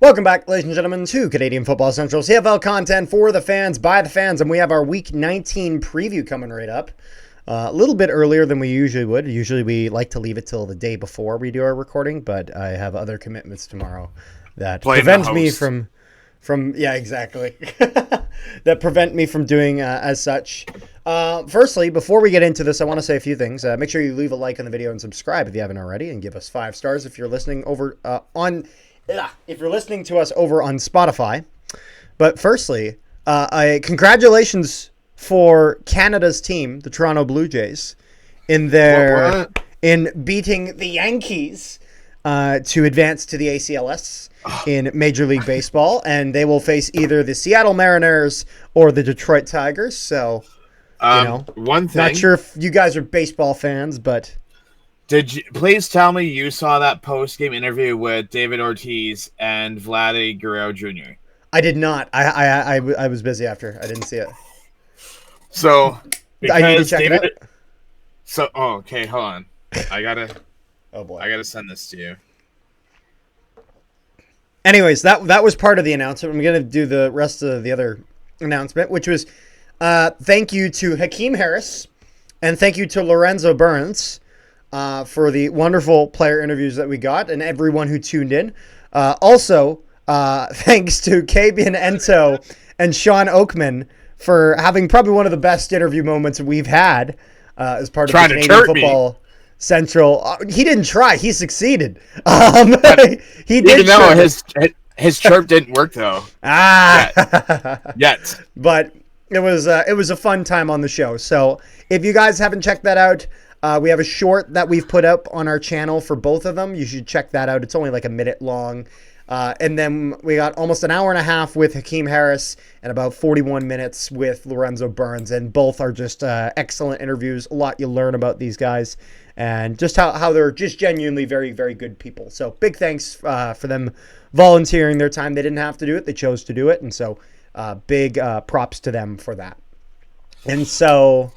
Welcome back, ladies and gentlemen, to Canadian Football Central CFL content for the fans, by the fans, and we have our Week 19 preview coming right up. A little bit earlier than we usually would. Usually we like to leave it till the day before we do our recording, but I have other commitments tomorrow that prevent me from yeah, exactly. that prevent me from doing as such. Firstly, before we get into this, I want to say a few things. Make sure you leave a like on the video and subscribe if you haven't already, and give us 5 stars if you're listening over if you're listening to us over on Spotify. But firstly, congratulations for Canada's team, the Toronto Blue Jays, in beating the Yankees to advance to the ACLS in Major League Baseball, and they will face either the Seattle Mariners or the Detroit Tigers. So, one thing, not sure if you guys are baseball fans, but did you please tell me you saw that post-game interview with David Ortiz and Vladdy Guerrero Jr.? I did not. I was busy after. I didn't see it. So, I need to check it out. So, okay, hold on. I gotta send this to you. Anyways, that was part of the announcement. I'm gonna do the rest of the other announcement, which was thank you to Hakeem Harris and thank you to Lorenzo Burns for the wonderful player interviews that we got and everyone who tuned in. Also, thanks to Kabian Ento and Sean Oakman for having probably one of the best interview moments we've had as part of the Canadian Football Central. He didn't try; he succeeded. He did. Even though his chirp didn't work though. Yet. But it was a fun time on the show. So if you guys haven't checked that out, we have a short that we've put up on our channel for both of them. You should check that out. It's only like a minute long. And then we got almost an hour and a half with Hakeem Harris and about 41 minutes with Lorenzo Burns. And both are just excellent interviews. A lot you learn about these guys and just how they're just genuinely very, very good people. So big thanks for them volunteering their time. They didn't have to do it. They chose to do it. And so big props to them for that. And so,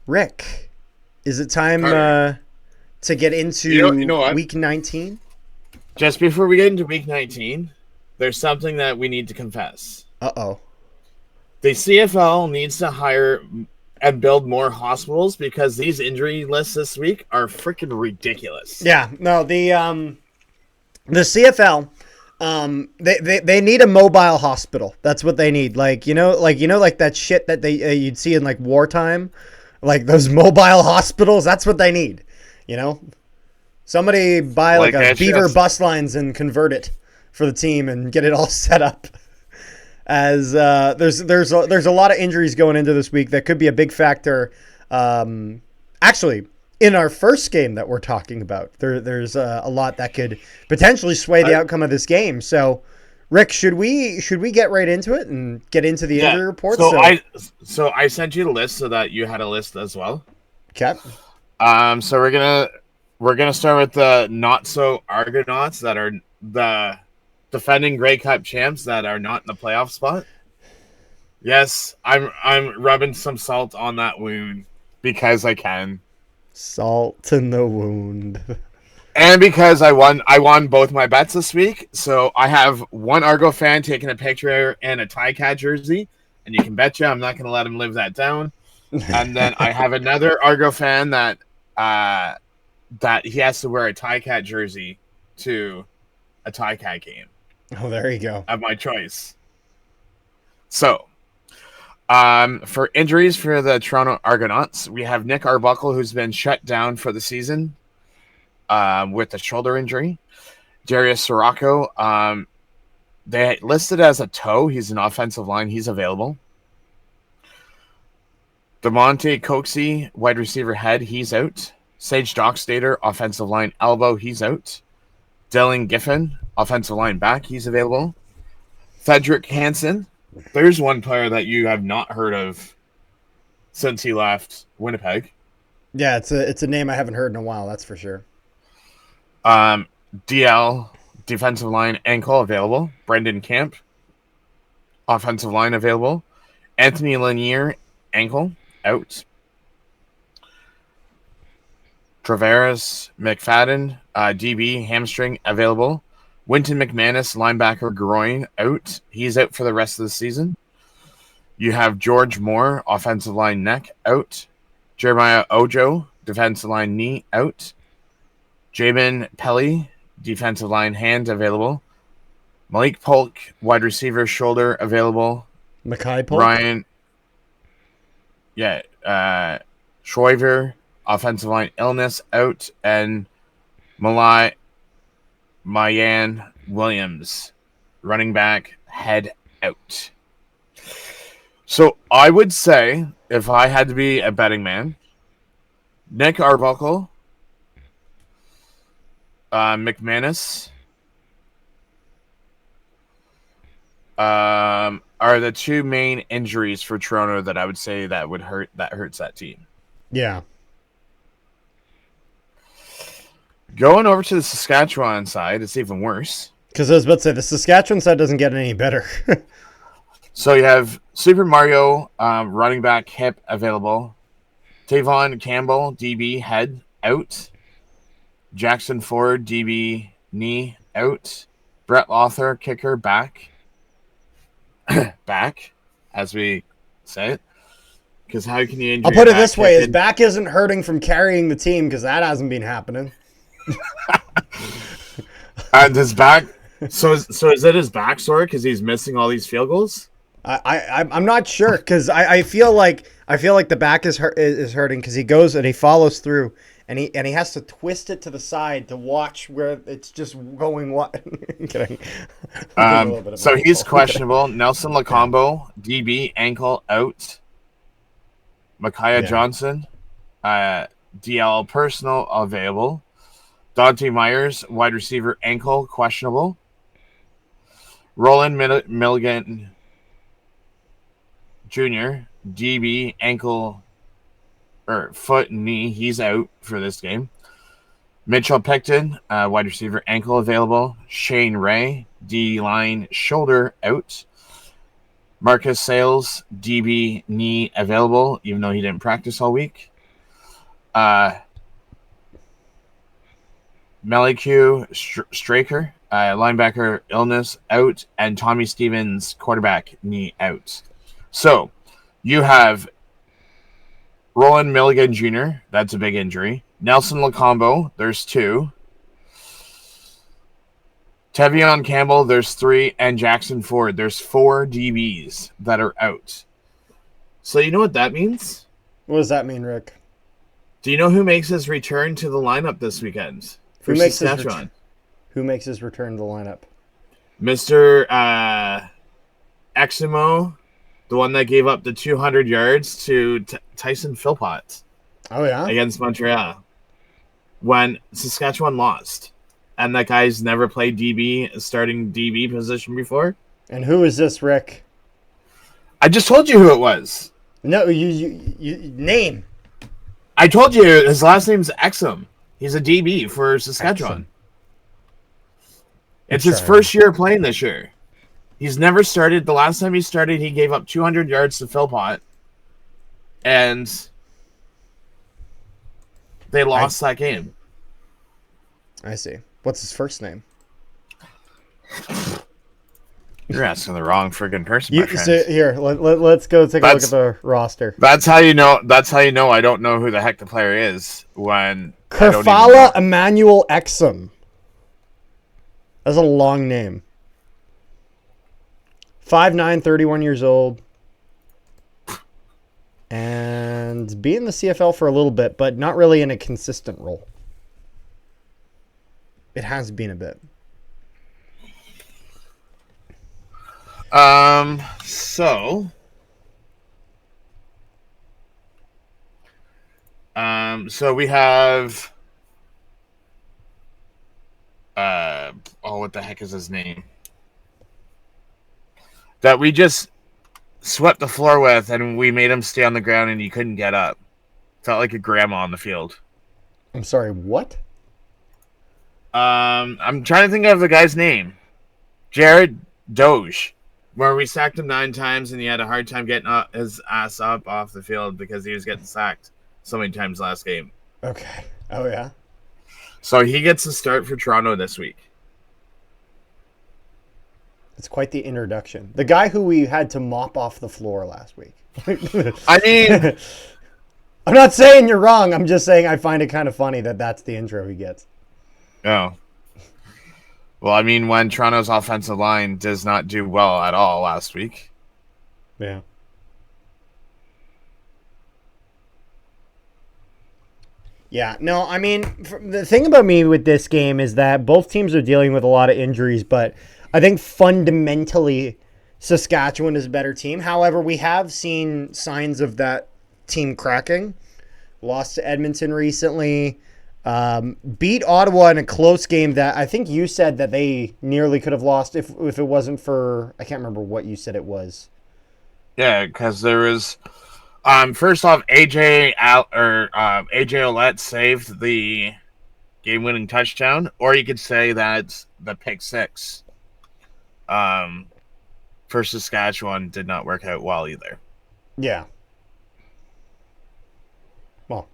Rick, is it time to get into Week 19? Just before we get into Week 19, there's something that we need to confess. Uh-oh. The CFL needs to hire and build more hospitals because these injury lists this week are freaking ridiculous. Yeah, no, the CFL, they need a mobile hospital. That's what they need. Like that shit that they you'd see in like wartime, like those mobile hospitals. That's what they need. Somebody buy like a Beaver bus lines and convert it for the team and get it all set up. As there's a lot of injuries going into this week that could be a big factor. Actually, in our first game that we're talking about, there's a lot that could potentially sway the outcome of this game. So, Rick, should we get right into it and get into the injury report? So I sent you the list so that you had a list as well. Okay. So we're gonna start with the not so Argonauts that are the defending Grey Cup champs that are not in the playoff spot. Yes, I'm rubbing some salt on that wound because I can. Salt in the wound. And because I won both my bets this week, so I have one Argo fan taking a picture and a Ticat jersey, and you can betcha I'm not gonna let him live that down. And then I have another Argo fan that he has to wear a Ticat jersey to a Ticat game. Oh, there you go. Of my choice. So, for injuries for the Toronto Argonauts, we have Nick Arbuckle, who's been shut down for the season with a shoulder injury. Darius Sirocco, they listed as a toe. He's an offensive line. He's available. DeMonte Coxey, wide receiver head, he's out. Sage Dockstader, offensive line elbow, he's out. Dylan Giffen, offensive line back, he's available. Frederick Hansen, there's one player that you have not heard of since he left Winnipeg. Yeah, it's a name I haven't heard in a while, that's for sure. DL, defensive line ankle, available. Brendan Camp, offensive line available. Anthony Lanier, ankle, out. Traveris McFadden, DB, hamstring, available. Winton McManus, linebacker, groin, out. He's out for the rest of the season. You have George Moore, offensive line, neck, out. Jeremiah Ojo, defensive line, knee, out. Jamin Pelly, defensive line, hand, available. Malik Polk, wide receiver, shoulder, available. Mackay Polk? Ryan, Schroeder, offensive line, illness, out. And Mayan Williams, running back, head, out. So I would say, if I had to be a betting man, Nick Arbuckle, McManus, are the two main injuries for Toronto that I would say that hurts that team. Yeah. Going over to the Saskatchewan side, it's even worse. Because I was about to say, the Saskatchewan side doesn't get any better. So you have Super Mario, running back, hip, available. Tavon Campbell, DB, head, out. Jackson Ford, DB, knee, out. Brett Lothar, kicker, back. Back, as we say it. Because how can you injure I'll put it your this back way. His kicking? back isn't hurting from carrying the team because that hasn't been happening. And his back... So is it his back sore because he's missing all these field goals? I'm not sure because I feel like the back is hurting because he goes and he follows through and he has to twist it to the side to watch where it's just going what. Kidding. So he's questionable. Nelson Lacombo, DB, ankle, out. Micaiah Johnson, DL personal, available. Dante Myers, wide receiver, ankle, questionable. Roland Milligan Jr., DB, ankle, or foot and knee. He's out for this game. Mitchell Picton, wide receiver, ankle, available. Shane Ray, D-line, shoulder, out. Marcus Sales, DB, knee, available, even though he didn't practice all week. Meliku Straker, linebacker, illness, out. And Tommy Stevens, quarterback, knee, out. So, you have Roland Milligan Jr., that's a big injury. Nelson Lacombo, there's 2. Tevion Campbell, there's 3. And Jackson Ford, there's 4 DBs that are out. So, you know what that means? What does that mean, Rick? Do you know who makes his return to the lineup this weekend? Who makes his return to the lineup? Mr. Eximo, the one that gave up the 200 yards to Tyson Philpott. Oh, yeah? Against Montreal. When Saskatchewan lost. And that guy's never played starting DB position before. And who is this, Rick? I just told you who it was. No, you name. I told you his last name's Exum. He's a DB for Saskatchewan. It's his first year playing this year. He's never started. The last time he started, he gave up 200 yards to Philpott. And they lost that game. I see. What's his first name? You're asking the wrong friggin' person, my friend. Here, let's go take a look at the roster. That's how you know. That's how you know I don't know who the heck the player is when Kerfala Emmanuel Exum. That's a long name. 5'9", 31 years old. And be in the CFL for a little bit, but not really in a consistent role. It has been a bit. So we have what the heck is his name? That we just swept the floor with, and we made him stay on the ground, and he couldn't get up. Felt like a grandma on the field. I'm sorry, what? I'm trying to think of the guy's name. Jared Doge. Where we sacked him 9 times, and he had a hard time getting his ass up off the field because he was getting sacked so many times last game. Okay. Oh, yeah? So he gets a start for Toronto this week. It's quite the introduction. The guy who we had to mop off the floor last week. I mean, I'm not saying you're wrong. I'm just saying I find it kind of funny that that's the intro he gets. oh. Well, I mean, when Toronto's offensive line does not do well at all last week. Yeah. Yeah, no, I mean, the thing about me with this game is that both teams are dealing with a lot of injuries, but I think fundamentally Saskatchewan is a better team. However, we have seen signs of that team cracking. Lost to Edmonton recently. Beat Ottawa in a close game that I think you said that they nearly could have lost if it wasn't for, I can't remember what you said it was. Yeah, because there was... first off, AJ Ouellette saved the game-winning touchdown, or you could say that's the pick six. For Saskatchewan did not work out well either. Yeah. Well,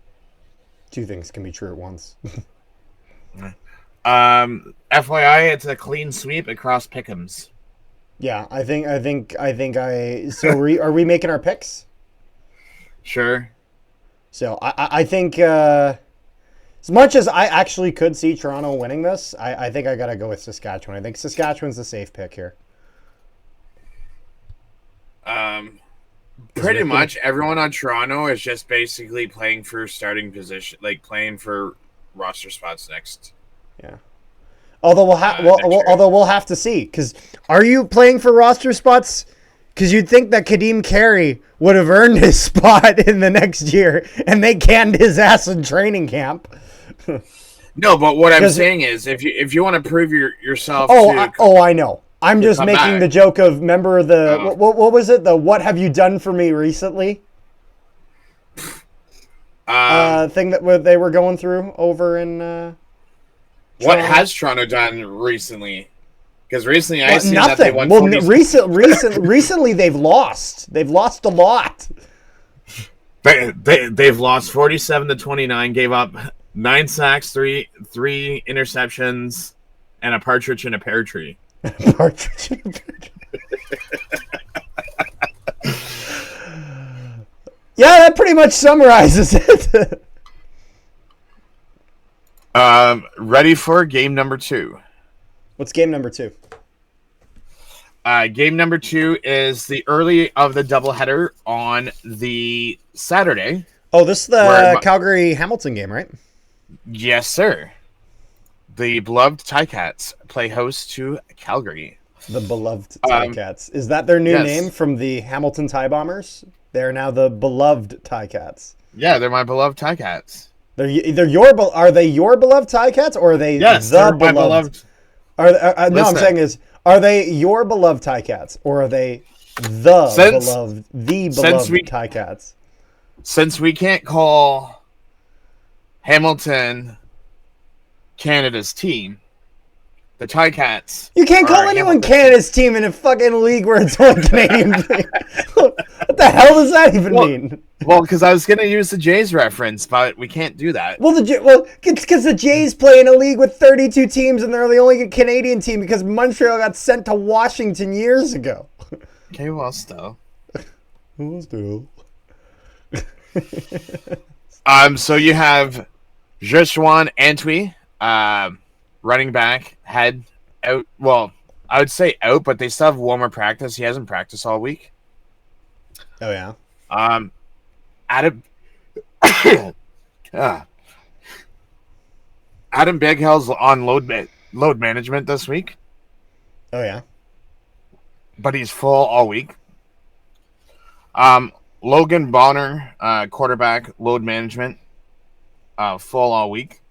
two things can be true at once. FYI, it's a clean sweep across Pick'ems. Yeah, so are we making our picks? Sure. So I think as much as I actually could see Toronto winning this, I think I got to go with Saskatchewan. I think Saskatchewan's the safe pick here. Pretty much everyone on Toronto is just basically playing for starting position, like playing for roster spots next. Yeah. Although we'll have to see, because are you playing for roster spots? Because you'd think that Kadeem Carey would have earned his spot in the next year, and they canned his ass in training camp. No, but what I'm saying is, if you want to prove yourself, I know. I'm just making the joke of, remember the what was it? The what have you done for me recently? Thing that they were going through over in. What has Toronto done recently? Because recently I see nothing. That they won. Well, recently they've lost. They've lost a lot. They've lost 47-29. Gave up 9 sacks, three interceptions, and a partridge in a pear tree. Partridge in a pear tree. Yeah, that pretty much summarizes it. Ready for game number 2. What's game number 2? Game number 2 is the early of the doubleheader on the Saturday. Oh, this is the Calgary-Hamilton game, right? Yes, sir. The beloved Ticats play host to Calgary. The beloved Ticats. Is that their new name from the Hamilton Tie Bombers? They're now the beloved Ticats. Yeah, they're my beloved Ticats. Are they your beloved Ticats, or are they the beloved? No, I'm saying are they your beloved Ticats, or are they the beloved Ticats? Since we can't call Hamilton Canada's team, the Ticats. You can't call anyone Canada's team in a fucking league where it's only Canadian. What the hell does that even mean? Well, because I was going to use the Jays reference, but we can't do that. Well, it's because the Jays play in a league with 32 teams, and they're the only Canadian team because Montreal got sent to Washington years ago. Okay, well, still. So you have Joshua Antwi, running back, head out. Well, I would say out, but they still have one more practice. He hasn't practiced all week. Oh, yeah. Adam Bighill's on load management this week. Oh, yeah. But he's full all week. Logan Bonner, quarterback, load management, full all week.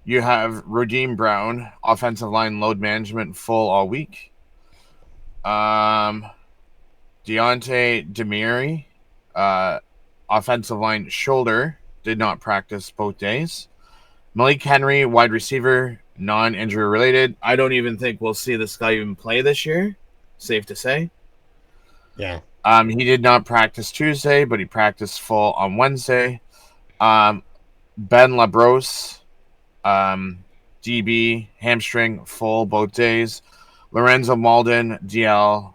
You have Raheem Brown, offensive line, load management, full all week. Deontay Demiri, offensive line, shoulder, did not practice both days. Malik Henry, wide receiver, non-injury related. I don't even think we'll see this guy even play this year. Safe to say. Yeah. He did not practice Tuesday, but he practiced full on Wednesday. Ben Labros, DB, hamstring, full both days. Lorenzo Malden, DL,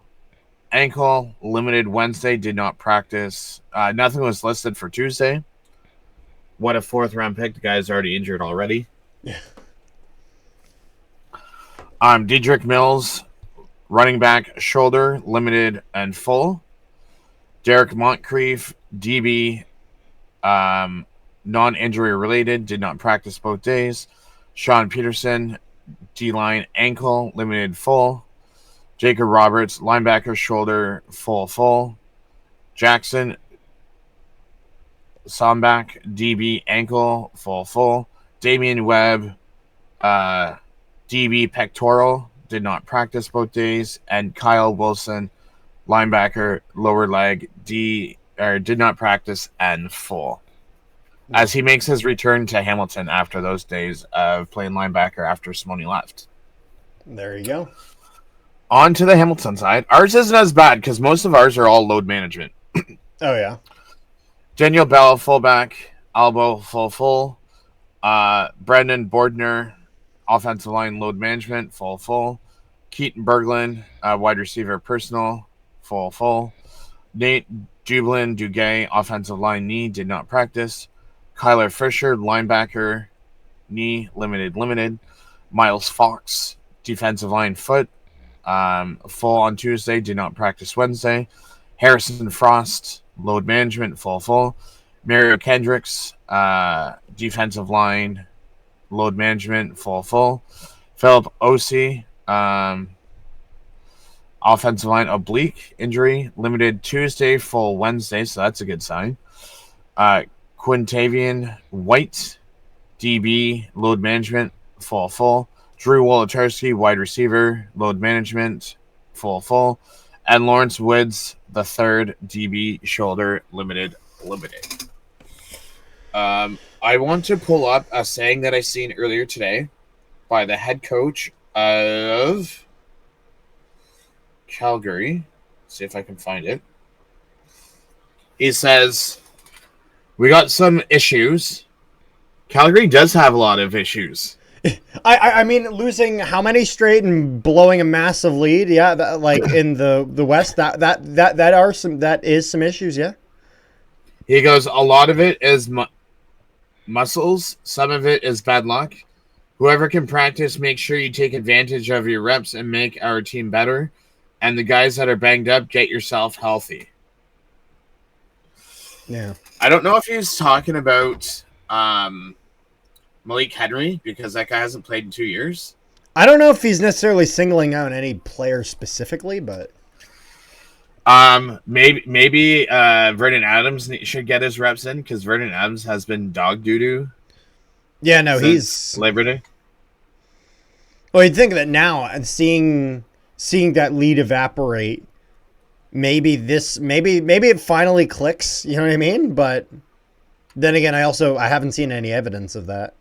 ankle, limited Wednesday, did not practice. Nothing was listed for Tuesday. What a fourth round pick. The guy's already injured already. Yeah. Dedrick Mills, running back, shoulder, limited and full. Derek Moncrief, DB, non-injury related, did not practice both days. Sean Peterson, D-line, ankle, limited, full. Jacob Roberts, linebacker, shoulder, full. Jackson Sombach, DB, ankle, full. Damian Webb, DB, pectoral, did not practice both days. And Kyle Wilson, linebacker, lower leg, did not practice and full. As he makes his return to Hamilton after those days of playing linebacker after Simone left. There you go. On to the Hamilton side. Ours isn't as bad because most of ours are all load management. Oh, yeah. Daniel Bell, fullback. Albo, full. Brendan Bordner, offensive line load management, full. Keaton Berglund, wide receiver personal, full. Nate Dublin Duguay, offensive line knee, did not practice. Kyler Fisher, linebacker, knee, limited. Miles Fox, defensive line foot, full on Tuesday, did not practice Wednesday. Harrison Frost, load management, full. Mario Kendricks, defensive line, load management, full. Philip Osei, offensive line oblique injury, limited Tuesday, full Wednesday, so that's a good sign. Quintavian White, DB, load management, full. Drew Wolotarski, wide receiver, load management, full. And Lawrence Woods, the third, DB, shoulder, limited. I want to pull up a saying that I seen earlier today by the head coach of Calgary. See if I can find it. He says, we got some issues. Calgary does have a lot of issues. I mean, losing how many straight and blowing a massive lead, yeah, in the West, that is some issues, yeah. He goes, a lot of it is muscles, some of it is bad luck. Whoever can practice, make sure you take advantage of your reps and make our team better. And the guys that are banged up, get yourself healthy. Yeah. I don't know if he's talking about Malik Henry, because that guy hasn't played in 2 years. I don't know if he's necessarily singling out any player specifically, but maybe Vernon Adams should get his reps in, because Vernon Adams has been dog doo-doo. Yeah, no, he's Labor Day. Well, you'd think that now, and seeing that lead evaporate, maybe it finally clicks. You know what I mean? But then again, I haven't seen any evidence of that.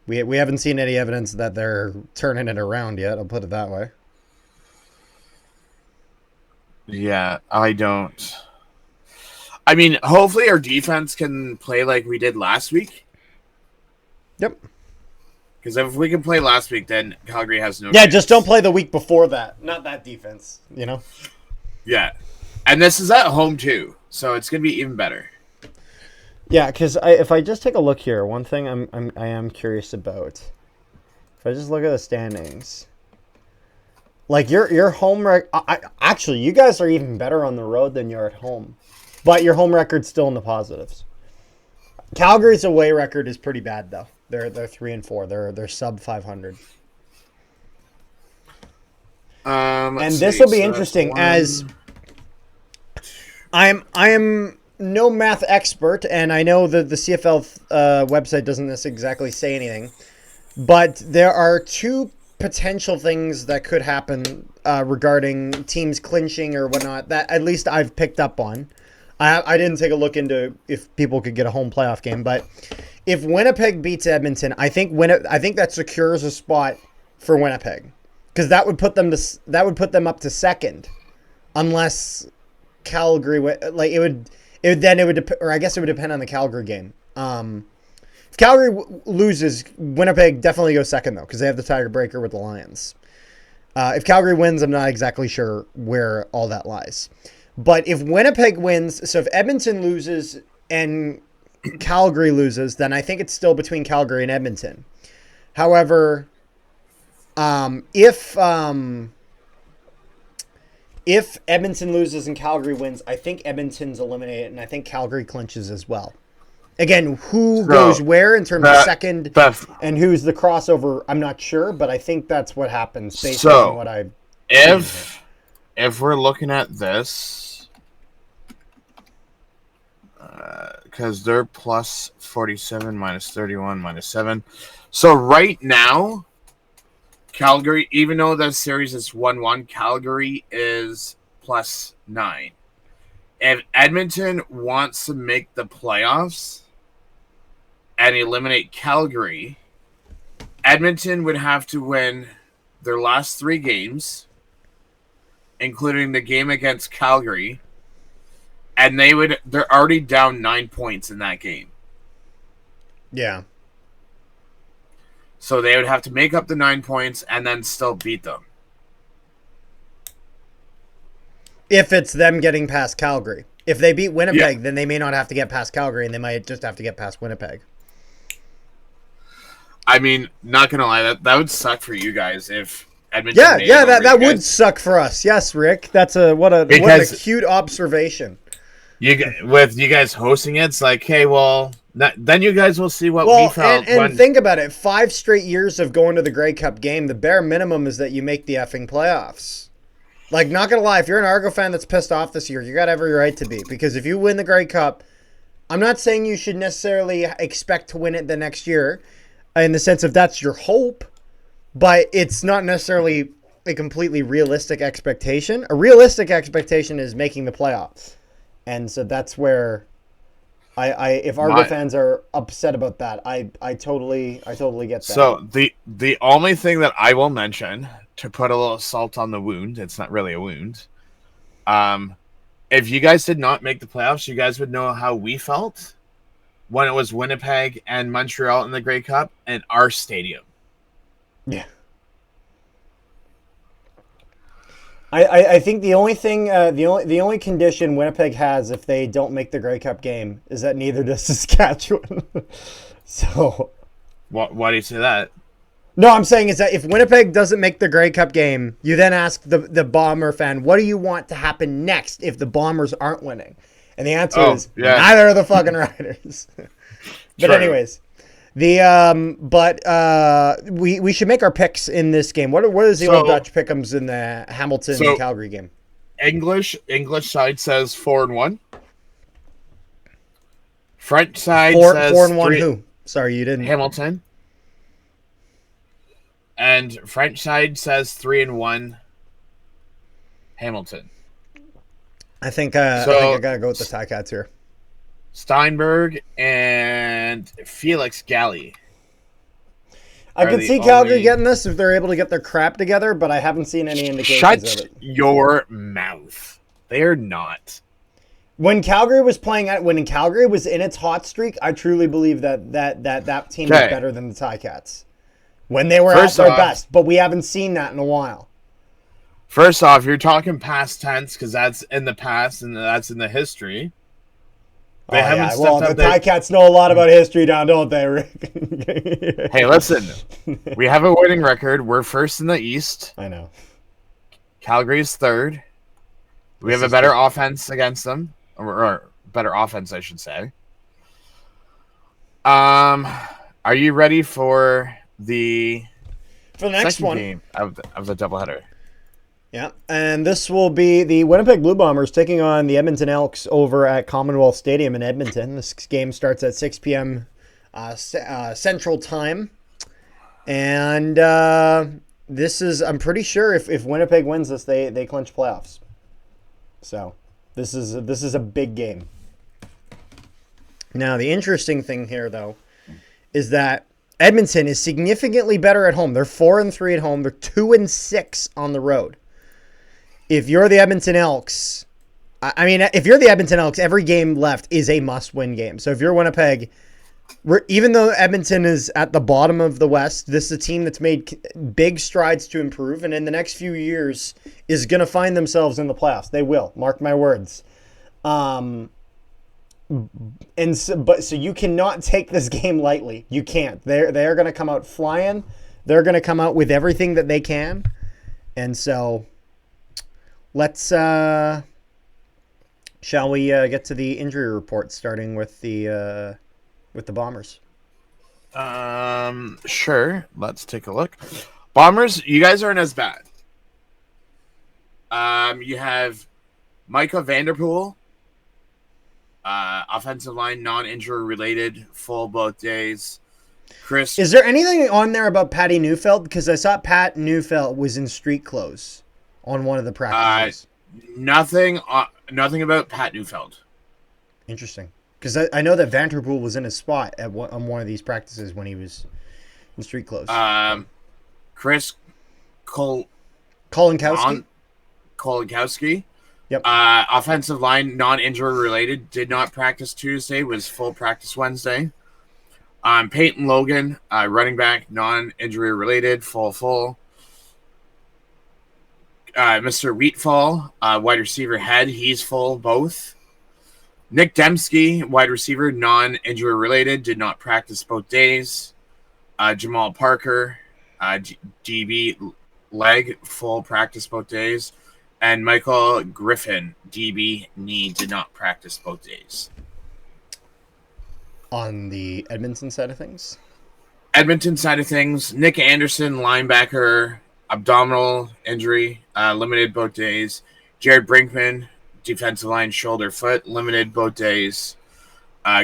We haven't seen any evidence that they're turning it around yet. I'll put it that way. Yeah, I don't. I mean, hopefully our defense can play like we did last week. Yep. Because if we can play last week, then Calgary has no chance. Just don't play the week before that. Not that defense, you know? Yeah. And this is at home, too. So it's going to be even better. Yeah, because if I just take a look here, one thing I am curious about. If I just look at the standings. Like, your home actually, you guys are even better on the road than you're at home. But your home record's still in the positives. Calgary's away record is pretty bad, though. They're 3-4. They're sub 500. And this will be interesting as I am no math expert, and I know that the CFL website doesn't exactly say anything, but there are two potential things that could happen regarding teams clinching or whatnot that at least I've picked up on. I didn't take a look into if people could get a home playoff game, but if Winnipeg beats Edmonton, I think that secures a spot for Winnipeg, because that would put them up to second, unless Calgary it would depend on the Calgary game. If Calgary loses, Winnipeg definitely goes second, though, because they have the tiebreaker with the Lions. If Calgary wins, I'm not exactly sure where all that lies. But if Winnipeg wins, so if Edmonton loses and Calgary loses, then I think it's still between Calgary and Edmonton. However, if Edmonton loses and Calgary wins, I think Edmonton's eliminated, and I think Calgary clinches as well. Again, who goes where in terms of second and who's the crossover, I'm not sure, but I think that's what happens based on what I've if we're looking at this, because they're plus 47, minus 31, minus 7. So right now, Calgary, even though the series is 1-1, Calgary is plus 9. If Edmonton wants to make the playoffs and eliminate Calgary, Edmonton would have to win their last 3 games, including the game against Calgary, and they're already down 9 points in that game. Yeah. So they would have to make up the 9 points and then still beat them. If it's them getting past Calgary. If they beat Winnipeg, then they may not have to get past Calgary, and they might just have to get past Winnipeg. I mean, not going to lie, that would suck for you guys if Edmonton... that would suck for us. Yes, Rick. That's what an acute observation. With you guys hosting it, it's like, hey, well... then you guys will see what we felt. And think about it. 5 straight years of going to the Grey Cup game, the bare minimum is that you make the effing playoffs. Like, not going to lie, if you're an Argo fan that's pissed off this year, you got every right to be. Because if you win the Grey Cup, I'm not saying you should necessarily expect to win it the next year, in the sense of that's your hope, but it's not necessarily a completely realistic expectation. A realistic expectation is making the playoffs. And so that's where... if Argo fans are upset about that, I totally get that. So the only thing that I will mention to put a little salt on the wound, it's not really a wound. If you guys did not make the playoffs, you guys would know how we felt when it was Winnipeg and Montreal in the Grey Cup in our stadium. Yeah. I think the only thing, the only condition Winnipeg has if they don't make the Grey Cup game is that neither does Saskatchewan. So, why do you say that? No, I'm saying is that if Winnipeg doesn't make the Grey Cup game, you then ask the Bomber fan, what do you want to happen next if the Bombers aren't winning? And the answer is neither are the fucking Riders. But anyways. We should make our picks in this game. What is the old Dutch pick'ems in the Hamilton and Calgary game? English side says 4-1. French side says 4-1. Who? Sorry, you didn't. Hamilton. And French side says 3-1. Hamilton. I think I gotta go with the Ticats here. Steinberg and Felix Galley. I could see Calgary getting this if they're able to get their crap together, but I haven't seen any indications of it. Shut your mouth. They're not. When Calgary was when Calgary was in its hot streak, I truly believe that team is better than the Ticats. When they were at their best, but we haven't seen that in a while. First off, you're talking past tense because that's in the past and that's in the history. The Ticats know a lot about history now, don't they, Rick? Hey, listen. We have a winning record. We're first in the East. I know. Calgary's third. We have a better offense against them. Or better offense, I should say. Are you ready for the next one game of the doubleheader? Yeah, and this will be the Winnipeg Blue Bombers taking on the Edmonton Elks over at Commonwealth Stadium in Edmonton. This game starts at 6 p.m. Central Time. And this is, I'm pretty sure if Winnipeg wins this, they clinch playoffs. So this is a big game. Now, the interesting thing here, though, is that Edmonton is significantly better at home. They're 4-3 at home. They're 2-6 on the road. If you're the Edmonton Elks, every game left is a must-win game. So if you're Winnipeg, Even though Edmonton is at the bottom of the West, this is a team that's made big strides to improve, and in the next few years is going to find themselves in the playoffs. They will, mark my words. So you cannot take this game lightly. You can't. They're going to come out flying. They're going to come out with everything that they can, and so let's. Shall we get to the injury report, starting with the Bombers? Sure. Let's take a look. Bombers, you guys aren't as bad. You have Micah Vanderpool, offensive line, non-injury related, full both days. Chris, is there anything on there about Patty Neufeld? Because I saw Pat Neufeld was in street clothes on one of the practices. Nothing about Pat Neufeld. Interesting. Because I know that Vanderpool was in a spot on one of these practices when he was in street clothes. Chris Kolinkowski. Yep. Offensive line, non-injury related, did not practice Tuesday, was full practice Wednesday. Peyton Logan, running back, non-injury related, full. Mr. Wheatfall, wide receiver head, he's full both. Nick Dembski, wide receiver, non-injury related, did not practice both days. Jamal Parker, DB leg, full practice both days. And Michael Griffin, DB knee, did not practice both days. On the Edmonton side of things? Nick Anderson, linebacker, abdominal injury, limited both days. Jared Brinkman, defensive line, shoulder, foot, limited both days.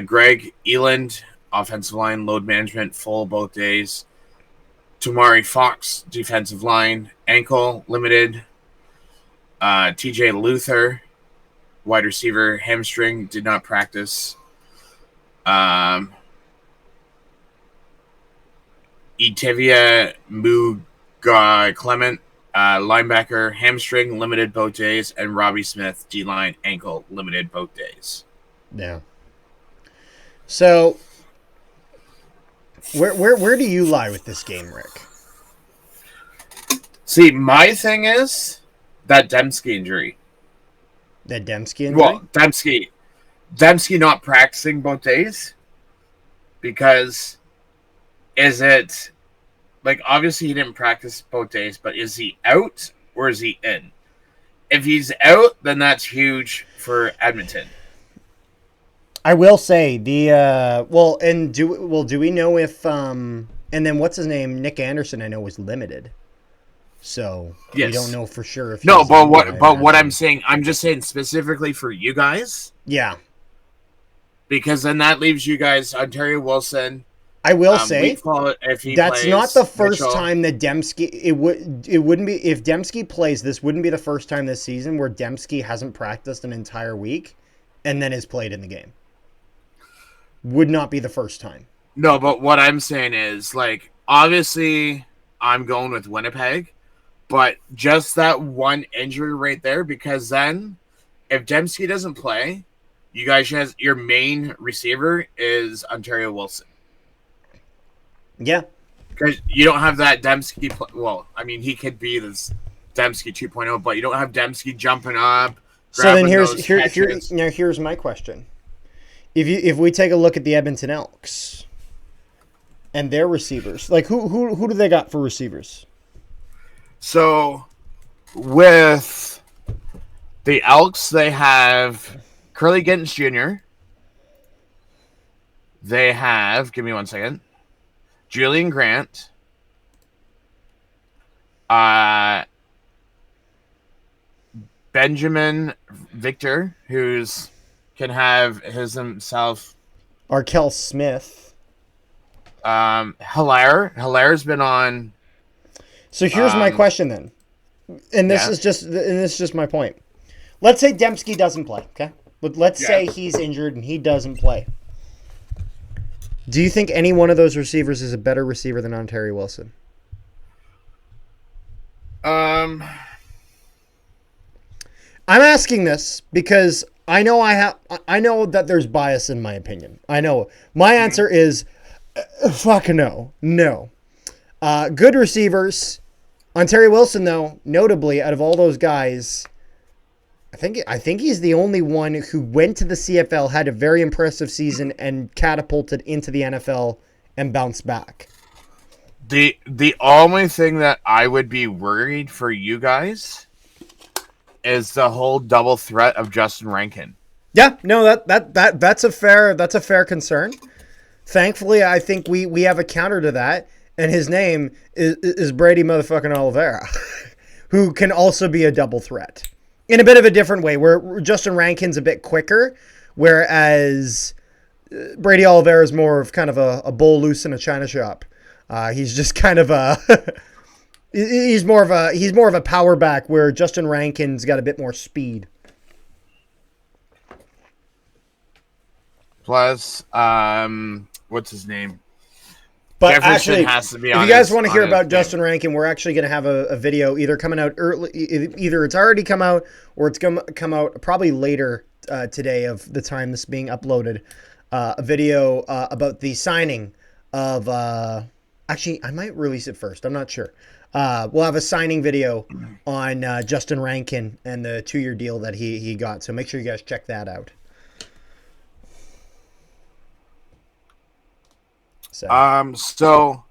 Greg Eland, offensive line, load management, full both days. Tamari Fox, defensive line, ankle, limited. TJ Luther, wide receiver, hamstring, did not practice. Etevia Muga Clement, linebacker, hamstring, limited both days, and Robbie Smith, D-line, ankle, limited both days. Yeah. So, where do you lie with this game, Rick? See, my thing is that Dembski injury. That Dembski injury? Well, Dembski not practicing both days, because is it, like, obviously he didn't practice both days, but is he out or is he in? If he's out, then that's huge for Edmonton. I will say do we know if and then what's his name? Nick Anderson, I know, was limited. So yes. We don't know for sure if what I'm saying, I'm just saying specifically for you guys. Yeah. Because then that leaves you guys Ontario Wilson. I will say that's plays, not the first Mitchell. time that Dembski it wouldn't be if Dembski plays. This wouldn't be the first time this season where Dembski hasn't practiced an entire week and then is played in the game. Would not be the first time. No, but what I'm saying is, like, obviously I'm going with Winnipeg, but just that one injury right there, because then if Dembski doesn't play, you guys your main receiver is Ontario Wilson. Yeah. Because you don't have that Dembski. Well, I mean, he could be this Dembski 2.0, but you don't have Dembski jumping up. So then here's my question. If we take a look at the Edmonton Elks and their receivers, like who do they got for receivers? So with the Elks, they have Curly Gittens Jr. They have, give me 1 second, Julian Grant, Benjamin Victor, who's can have himself. Arkel Smith. Hilaire's been on. So here's my question then, and this is just my point. Let's say Dembski doesn't play, okay? But let's say he's injured and he doesn't play. Do you think any one of those receivers is a better receiver than Ontario Wilson? I'm asking this because I know I know that there's bias in my opinion. I know. My answer is fuck no. No. Good receivers. Ontario Wilson, though, notably, out of all those guys, I think he's the only one who went to the CFL, had a very impressive season, and catapulted into the NFL and bounced back. The only thing that I would be worried for you guys is the whole double threat of Justin Rankin. Yeah, no, that's a fair concern. Thankfully, I think we have a counter to that, and his name is Brady motherfucking Oliveira, who can also be a double threat in a bit of a different way. Where Justin Rankin's a bit quicker, whereas Brady Oliveira is more of kind of a bull loose in a china shop. He's just kind of a he's more of a power back, where Justin Rankin's got a bit more speed. Plus, what's his name? But Jefferson actually, has to be if you guys want to hear about Justin Rankin, we're actually going to have a video either coming out early, either it's already come out or it's going to come out probably later today of the time this is being uploaded. A video about the signing of. Actually, I might release it first. I'm not sure. We'll have a signing video on Justin Rankin and the 2-year deal that he got. So make sure you guys check that out. So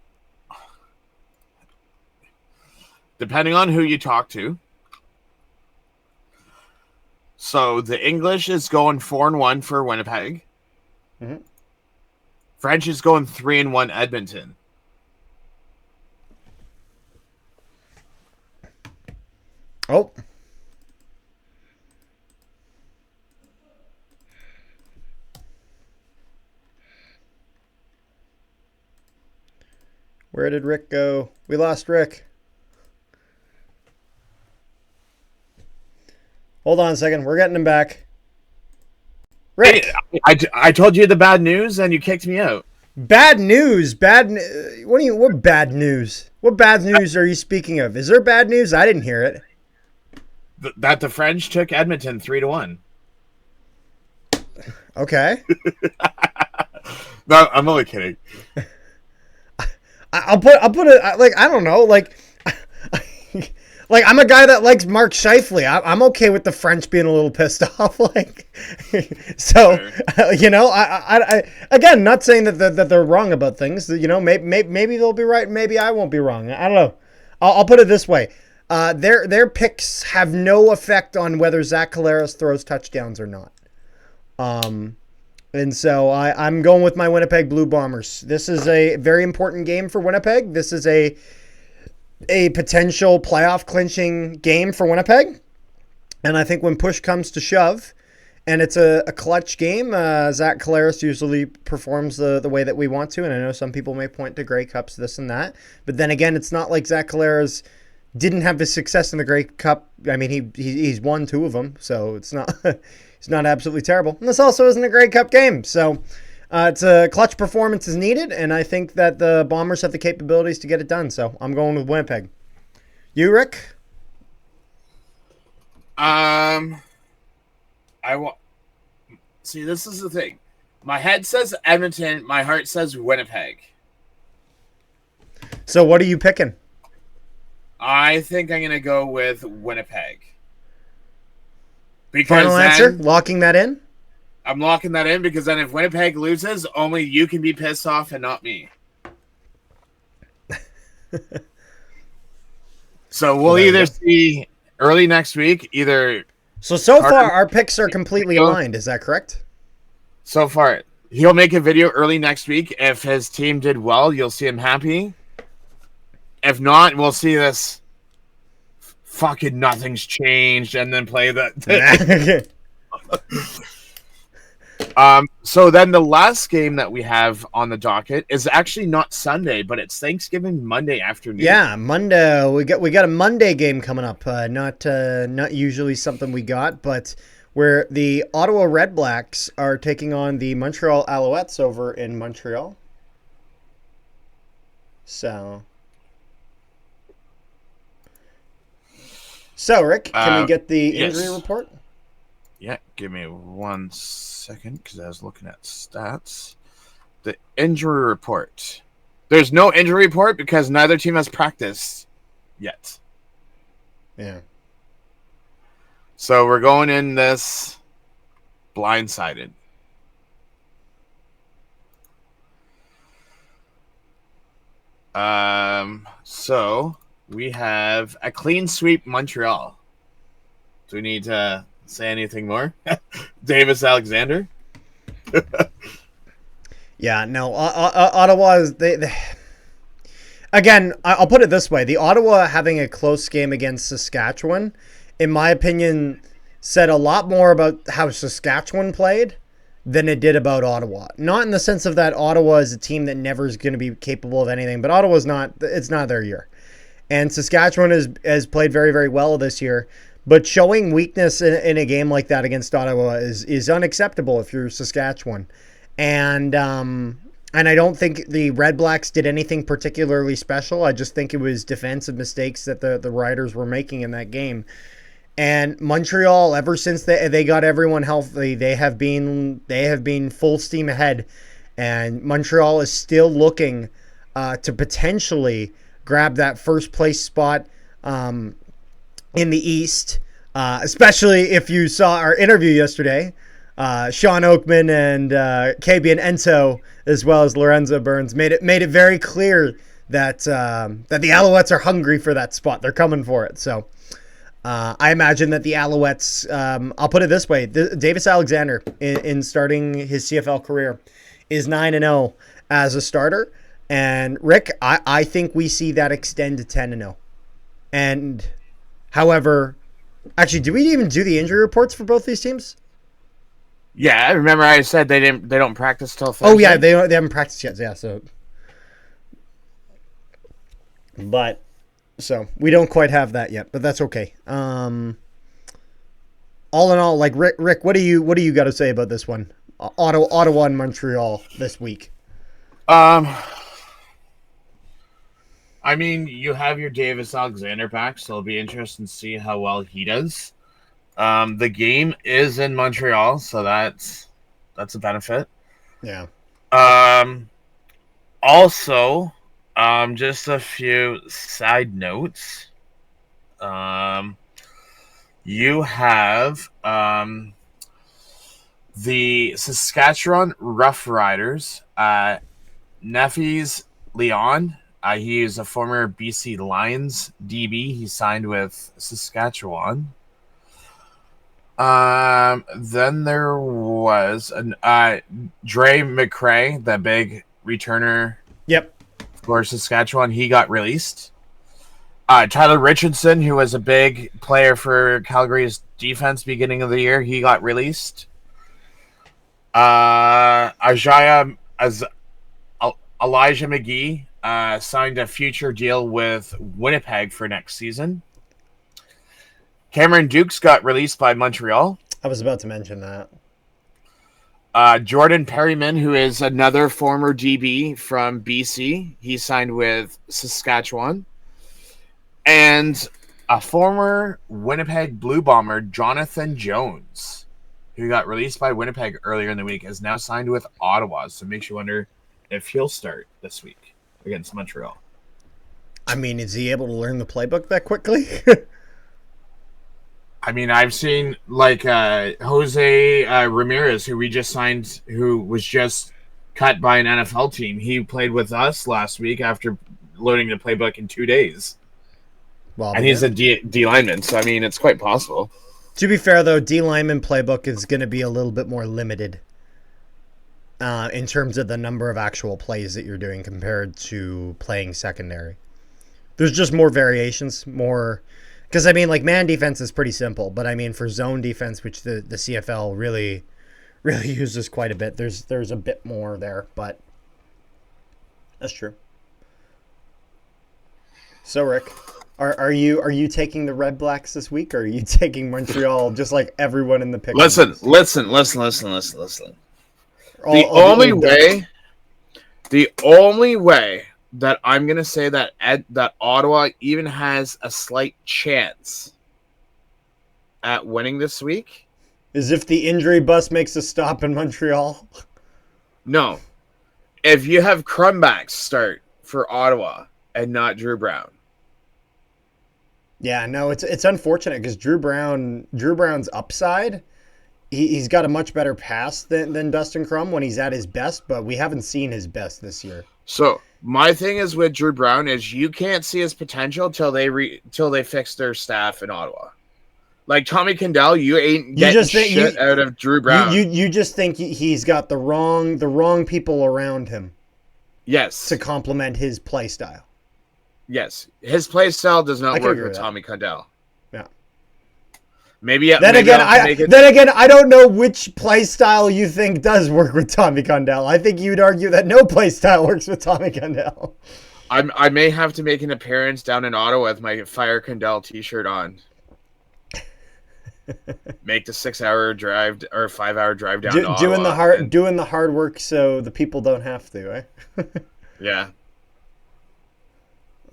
depending on who you talk to, so the English is going 4-1 for Winnipeg. Mm-hmm. French is going 3-1 Edmonton. Oh. Where did Rick go? We lost Rick. Hold on a second. We're getting him back. Rick. Hey, I told you the bad news and you kicked me out. Bad news. What bad news? What bad news are you speaking of? Is there bad news? I didn't hear it. That the French took Edmonton 3-1. Okay. No, I'm only kidding. I'll put it like, I don't know, like I'm a guy that likes Mark Scheifele. I'm okay with the French being a little pissed off, like, so you know, I again, not saying that they're wrong about things. You know, maybe they'll be right, maybe I won't be wrong. I don't know. I'll put it this way: their picks have no effect on whether Zach Collaros throws touchdowns or not. And so I'm going with my Winnipeg Blue Bombers. This is a very important game for Winnipeg. This is a potential playoff clinching game for Winnipeg. And I think when push comes to shove, and it's a clutch game, Zach Collaros usually performs the way that we want to. And I know some people may point to Grey Cups, this and that. But then again, it's not like Zach Collaros didn't have the success in the Grey Cup. I mean, he's won 2 of them, so it's not it's not absolutely terrible. And this also isn't a Grey Cup game, so it's a clutch performance is needed, and I think that the Bombers have the capabilities to get it done. So I'm going with Winnipeg. You, Rick? I want. See, this is the thing. My head says Edmonton. My heart says Winnipeg. So what are you picking? I think I'm going to go with Winnipeg. Because final answer? Locking that in? I'm locking that in because then if Winnipeg loses, only you can be pissed off and not me. So we'll either see early next week, So far, our picks are completely aligned. Is that correct? So far. He'll make a video early next week. If his team did well, you'll see him happy. If not, we'll see this fucking nothing's changed and then play that. So then the last game that we have on the docket is actually not Sunday, but it's Thanksgiving Monday afternoon. Yeah, Monday. We got a Monday game coming up. Not usually something we got, but where the Ottawa Redblacks are taking on the Montreal Alouettes over in Montreal. So Rick, can we get the injury report? Yeah, give me 1 second because I was looking at stats. The injury report. There's no injury report because neither team has practiced yet. Yeah. So we're going in this blindsided. So we have a clean sweep Montreal. Do we need to say anything more? Davis Alexander? Yeah, no. Ottawa is they again. I'll put it this way: the Ottawa having a close game against Saskatchewan, in my opinion, said a lot more about how Saskatchewan played than it did about Ottawa. Not in the sense of that Ottawa is a team that never is going to be capable of anything, but Ottawa's not. It's not their year, and Saskatchewan has played very, very well this year. But showing weakness in a game like that against Ottawa is unacceptable if you're Saskatchewan. And I don't think the Red Blacks did anything particularly special. I just think it was defensive mistakes that the Riders were making in that game. And Montreal, ever since they got everyone healthy, they have been full steam ahead. And Montreal is still looking to potentially grab that first place spot in the East, especially if you saw our interview yesterday. Sean Oakman and KB and Ento, as well as Lorenzo Burns, made it very clear that that the Alouettes are hungry for that spot. They're coming for it. So I imagine that the Alouettes, I'll put it this way, Davis Alexander, in starting his CFL career, is 9-0 as a starter. And Rick, I think we see that extend to 10-0. And however, actually, did we even do the injury reports for both these teams? Yeah, remember I said they don't practice till Thursday? Oh yeah, they haven't practiced yet. Yeah, so we don't quite have that yet, but that's okay. All in all, like Rick, what do you got to say about this one? Ottawa and Montreal this week. I mean, you have your Davis Alexander back, so it'll be interesting to see how well he does. The game is in Montreal, so that's a benefit. Yeah. Also, just a few side notes. You have the Saskatchewan Roughriders, Nephies Leon. He is a former BC Lions DB. He signed with Saskatchewan. Then there was Dre McCray, the big returner. Yep. For Saskatchewan, he got released. Tyler Richardson, who was a big player for Calgary's defense beginning of the year, he got released. Elijah McGee signed a future deal with Winnipeg for next season. Cameron Dukes got released by Montreal. I was about to mention that. Jordan Perryman, who is another former DB from BC, he signed with Saskatchewan. And a former Winnipeg Blue Bomber, Jonathan Jones, who got released by Winnipeg earlier in the week, is now signed with Ottawa. So it makes you wonder if he'll start this week against Montreal. I mean, is he able to learn the playbook that quickly? I mean, I've seen like Jose Ramirez, who we just signed, who was just cut by an NFL team. He played with us last week after learning the playbook in 2 days. Well, and he's a D lineman, so I mean, it's quite possible. To be fair, though, D lineman playbook is going to be a little bit more limited in terms of the number of actual plays that you're doing compared to playing secondary. There's just more variations, more. Because, I mean, like, man defense is pretty simple. But, I mean, for zone defense, which the CFL really uses quite a bit, there's a bit more there. But that's true. So, Rick, are you taking the Red Blacks this week? Or are you taking Montreal just like everyone in the pick? Listen. The only way that I'm going to say that Ottawa even has a slight chance at winning this week As if the injury bus makes a stop in Montreal. No. If you have Crumbacks start for Ottawa and not Drew Brown. Yeah, no, it's unfortunate because Drew Brown's upside, he's got a much better pass than Dustin Crum when he's at his best, but we haven't seen his best this year. So my thing is with Drew Brown is you can't see his potential till they fix their staff in Ottawa. Like Tommy Kendall, you ain't getting shit out of Drew Brown. You just think he's got the wrong people around him. Yes. To complement his play style. Yes. His play style does not work with Tommy Kendall. Yeah. Maybe then again, I don't know which play style you think does work with Tommy Kendall. I think you'd argue that no play style works with Tommy Kendall. I may have to make an appearance down in Ottawa with my Fire Kendall t-shirt on. Make the 6-hour drive or 5-hour drive down to Ottawa. Doing the hard work so the people don't have to, eh? Yeah.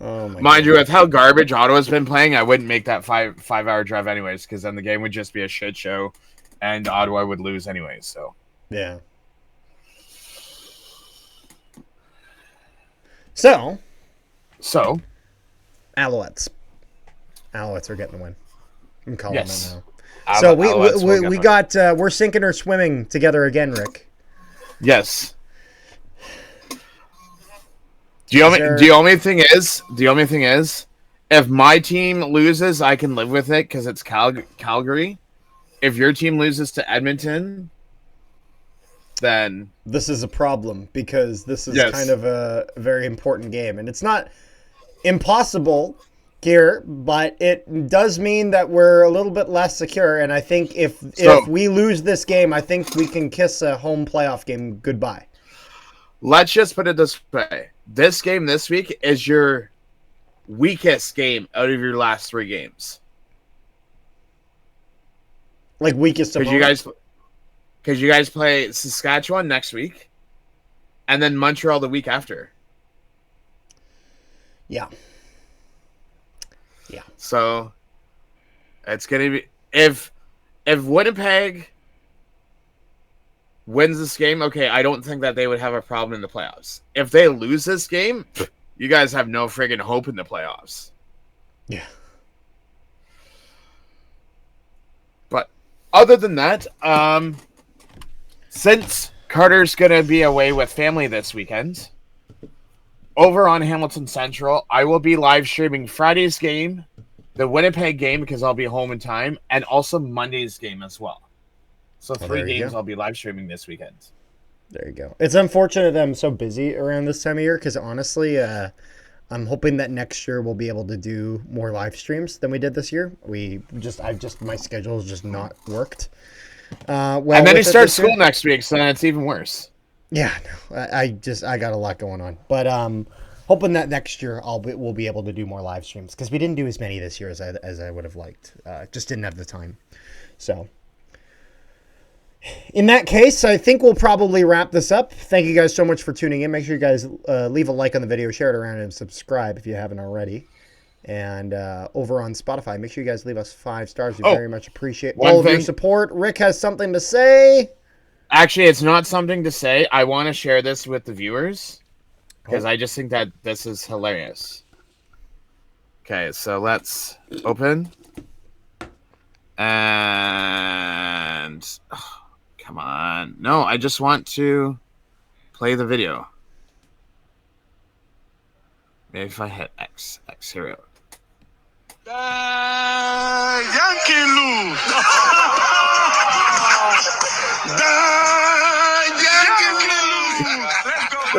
Oh my Mind you, with how garbage Ottawa's been playing, I wouldn't make that 5-hour drive anyways, because then the game would just be a shit show, and Ottawa would lose anyways. So yeah. So Alouettes are getting the win. I'm calling them now. So we're sinking or swimming together again, Rick. Yes. The only thing is, if my team loses, I can live with it because it's Calgary. If your team loses to Edmonton, then this is a problem because this is kind of a very important game, and it's not impossible here, but it does mean that we're a little bit less secure. And I think if we lose this game, I think we can kiss a home playoff game goodbye. Let's just put it this way. This game this week is your weakest game out of your last 3 games. Like weakest opponent? Because you guys play Saskatchewan next week and then Montreal the week after. Yeah. Yeah. So it's going to be if Winnipeg wins this game, okay, I don't think that they would have a problem in the playoffs. If they lose this game, you guys have no friggin' hope in the playoffs. Yeah. But other than that, since Carter's going to be away with family this weekend, over on Hamilton Central, I will be live streaming Friday's game, the Winnipeg game because I'll be home in time, and also Monday's game as well. So 3 games I'll be live streaming this weekend. There you go. It's unfortunate that I'm so busy around this time of year because honestly, I'm hoping that next year we'll be able to do more live streams than we did this year. My schedule's just not worked. And then he starts school next week, so then it's even worse. Yeah, no, I got a lot going on, but hoping that next year we'll be able to do more live streams because we didn't do as many this year as I would have liked. Just didn't have the time. So in that case, I think we'll probably wrap this up. Thank you guys so much for tuning in. Make sure you guys leave a like on the video, share it around, and subscribe if you haven't already. And over on Spotify, make sure you guys leave us 5 stars. We very much appreciate all of your support. Rick has something to say. Actually, it's not something to say. I want to share this with the viewers because I just think that this is hilarious. Okay, so let's open. And come on. No, I just want to play the video. Maybe if I hit X, here we go. Yankee lose.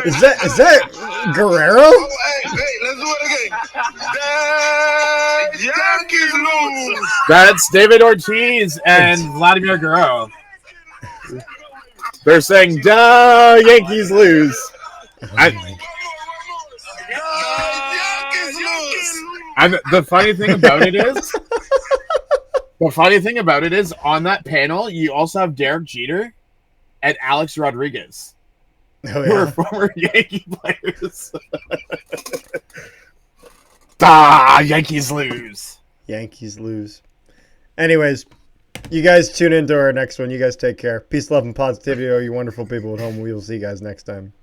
Is that Guerrero? Hey, let's do it again. Yankees lose. That's David Ortiz and Vladimir Guerrero. They're saying, "Duh, Yankees lose." And the funny thing about it is, on that panel, you also have Derek Jeter and Alex Rodriguez, who are former Yankee players. Yankees lose. Yankees lose. Anyways, You guys tune into our next one. You guys take care. Peace, love, and positivity, all you wonderful people at home. We will see you guys next time.